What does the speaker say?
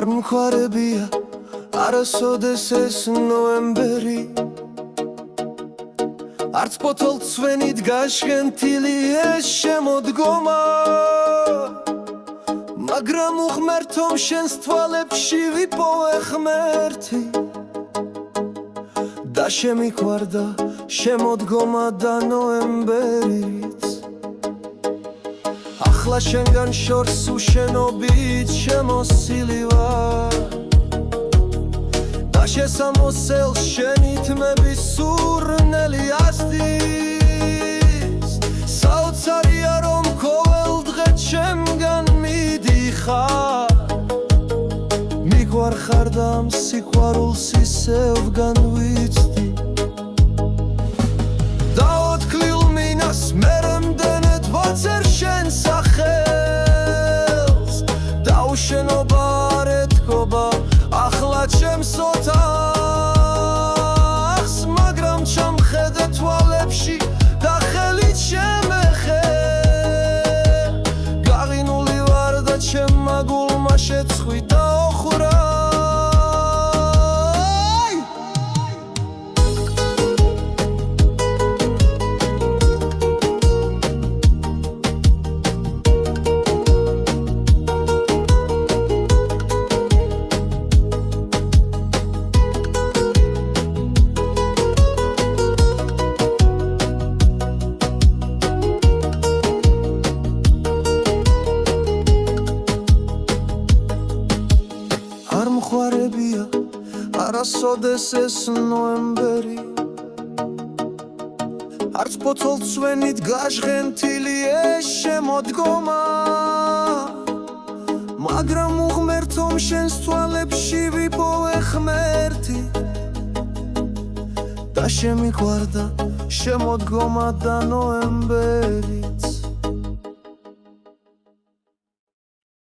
არ მხარებია არასოდეს ეს ნოემბერი არც პოთოლცვენით გაშენთილი ეს შემოდგომა მაგრამ უღმერთო შენს თვალებში ვიპოვე ღმერთი და შემიყვარდა შემოდგომა და ნოემბერიც ახლა შენგან შორს უშენობით შემოსილი ვარ და შესამოსელ შენი თმების სურნელი ასდის საოცარია რომ ყოველდღე ჩემგან მიდიხარ მიგვარხარ და ამ სიყვარულს ისევგან ვიცდი და ოთქლიულ მინას მე რამდენად ვაცერ შენ სახელს და უშენობა არ ეთქობა ახლა ჩემს ოთახს მაგრამ ჩამხედე თვალებში და ხელით შემეხე გაღინული ვარ და ჩემმა გულმა შეცხვი და ოხრა არ მხარებია არასოდეს ეს ნოემბერი არც პოთოლცვენით გაშენთილი ეს შემოდგომა მაგრამ უღმერთო შენს თვალებში ვიპოვე ღმერთი და შემიყვარდა შემოდგომა და ნოემბერიც